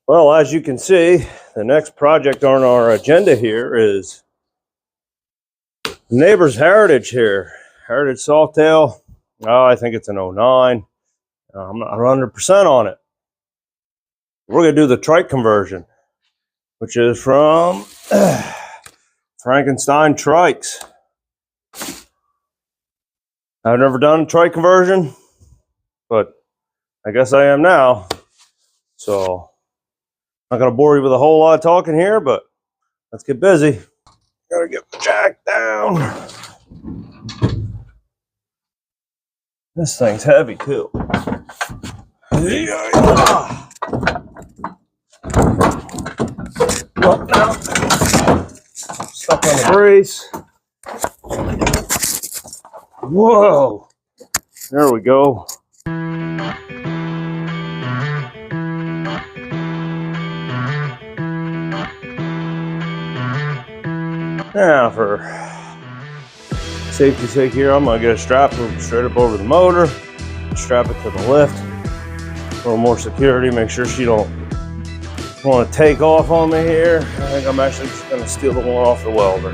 Well, as you can see, the next project on our agenda here is neighbor's Heritage here. Heritage Softail. Oh, I think it's an 09. I'm not 100% on it. We're going to do the trike conversion, which is from Frankenstein Trikes. I've never done a trike conversion, but I guess I am now. So, I'm not going to bore you with a whole lot of talking here, but let's get busy. Gotta get the jack down. This thing's heavy too. Well, now, stuck on the brace. Whoa! There we go. Now, for safety's sake here, I'm gonna get a strap straight up over the motor, strap it to the lift. A little more security, make sure she don't want to take off on me here. I think I'm actually just gonna steal the one off the welder.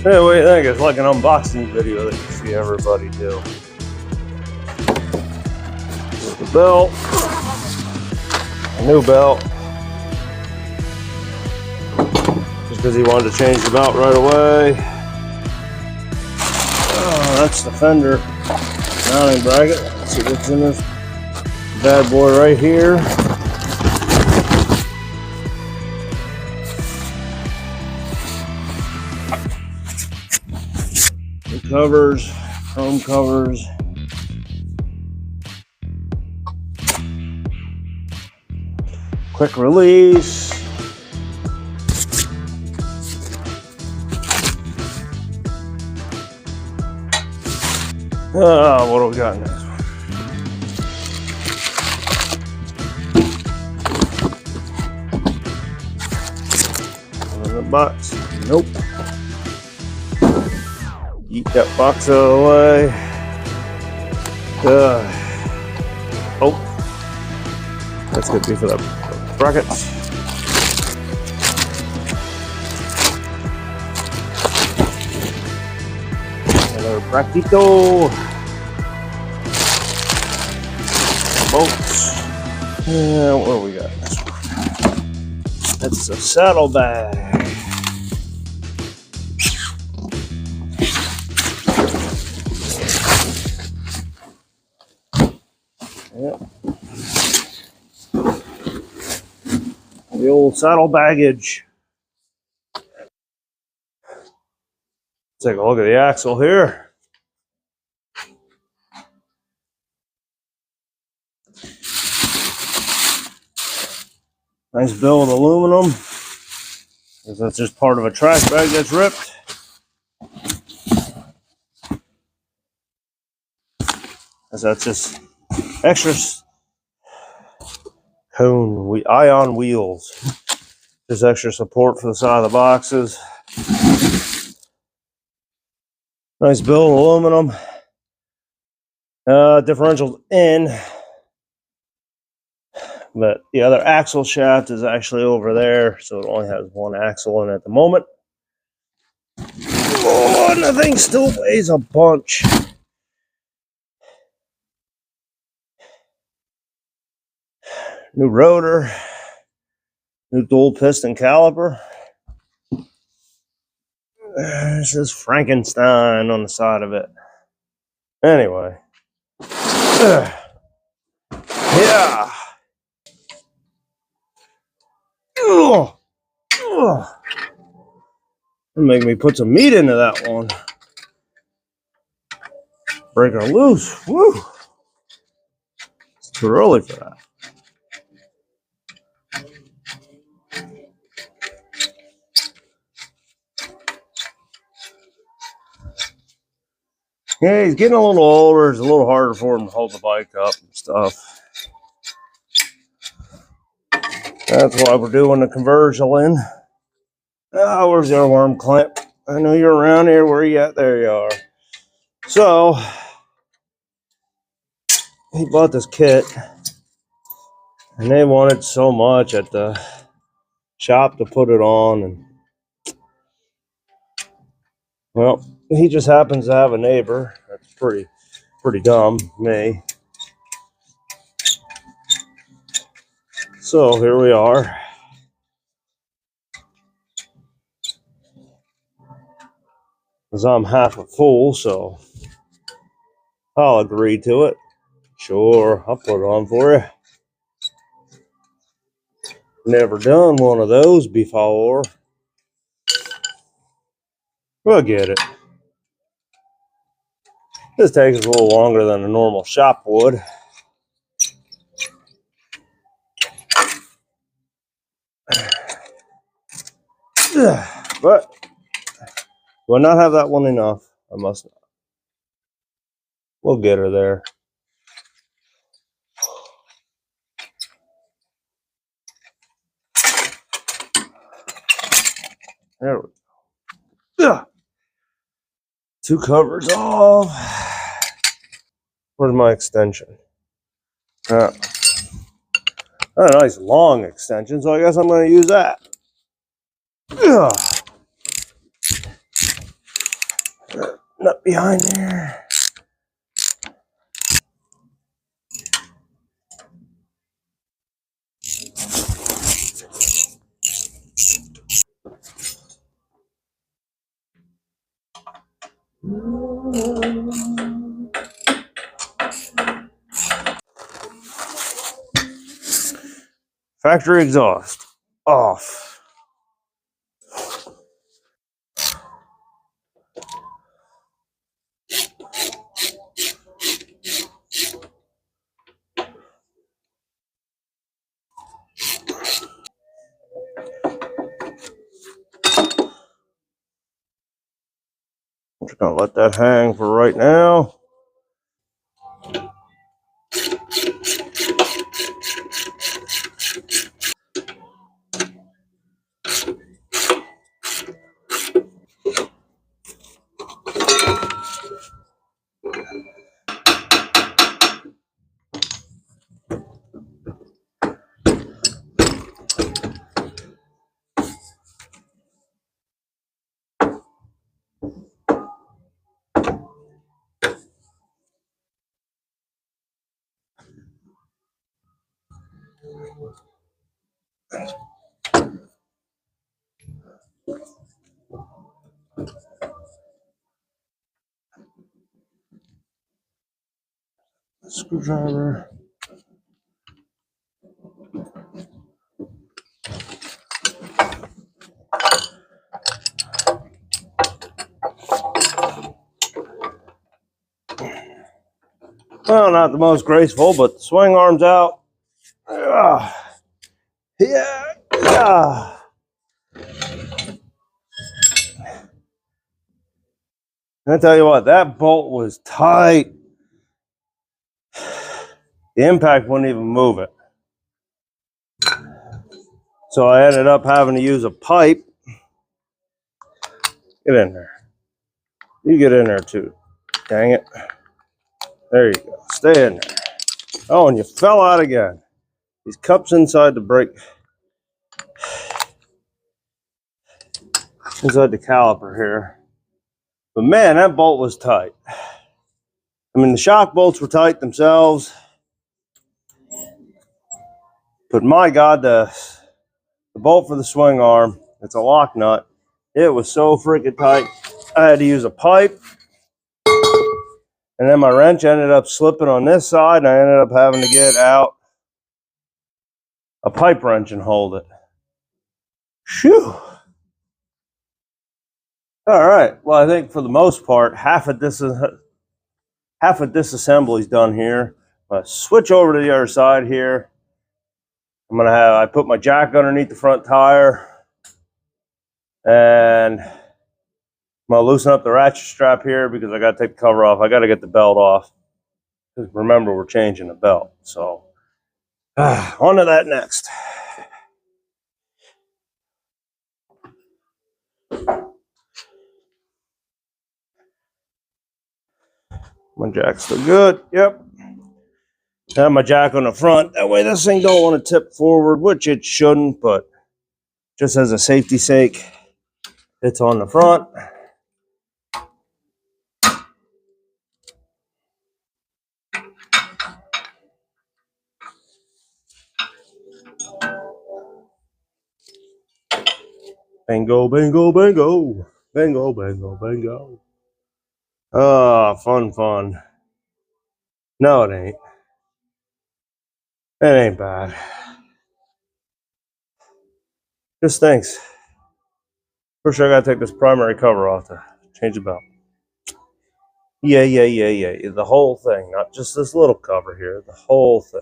Hey, what do you think? It's like an unboxing video that you see everybody do. Here's the belt. A new belt. Just because he wanted to change the belt right away. Oh, that's the fender mounting bracket. Let's see what's in this bad boy right here. Covers, chrome covers. Quick release. What do we got in this one? In the box? Nope. Eat that box out of the way. Oh, that's gonna be for the brackets. Another brackito. Bolts. What do we got in this one? That's a saddlebag. Yep. The old saddle baggage. Take a look at the axle here. Nice bill of aluminum. Because that's just part of a trash bag that's ripped. Because that's just extra cone ion wheels. There's extra support for the side of the boxes. Nice bill of aluminum. Differential's in, but the other axle shaft is actually over there, so it only has one axle in at the moment. Oh, and the thing still weighs a bunch. New rotor, new dual piston caliper. This is Frankenstein on the side of it. Anyway. Yeah. Make me put some meat into that one. Break her loose. Woo. It's too early for that. Yeah, he's getting a little older. It's a little harder for him to hold the bike up and stuff. That's why we're doing the conversion in. Oh, where's the worm clamp? I know you're around here. Where are you at? There you are. So, he bought this kit, and they wanted so much at the shop to put it on, and well, he just happens to have a neighbor. That's pretty dumb, me. So here we are. Because I'm half a fool, so I'll agree to it. Sure, I'll put it on for you. Never done one of those before. We'll get it. This takes a little longer than a normal shop would. But do I not have that one enough? I must not. We'll get her there. There we go. Two covers off. Where's my extension? A nice long extension, so I guess I'm going to use that. Nut behind there. Factory exhaust off. I'm just gonna let that hang for right now. Screwdriver. Well, not the most graceful, but the swing arm's out. Yeah. I tell you what, that bolt was tight. The impact wouldn't even move it. So I ended up having to use a pipe. Get in there. You get in there too. Dang it. There you go. Stay in there. Oh, and you fell out again. These cups inside the brake, inside the caliper here. But man, that bolt was tight. I mean, the shock bolts were tight themselves. But my God, the bolt for the swing arm, it's a lock nut. It was so freaking tight. I had to use a pipe. And then my wrench ended up slipping on this side, and I ended up having to get out a pipe wrench and hold it. Phew. All right. Well, I think for the most part, half of disassembly is done here. I'm going to switch over to the other side here. I put my jack underneath the front tire, and I'm gonna loosen up the ratchet strap here because I gotta take the cover off. I gotta get the belt off. Remember, we're changing the belt. So on to that next. My jack's still good. Yep. I have my jack on the front. That way this thing don't want to tip forward, which it shouldn't, but just as a safety sake, it's on the front. Bingo, bingo, bingo. Bingo, bingo, bingo. Oh, fun. No, it ain't. It ain't bad. Just stinks. First, I gotta take this primary cover off to change the belt. Yeah. The whole thing, not just this little cover here, the whole thing.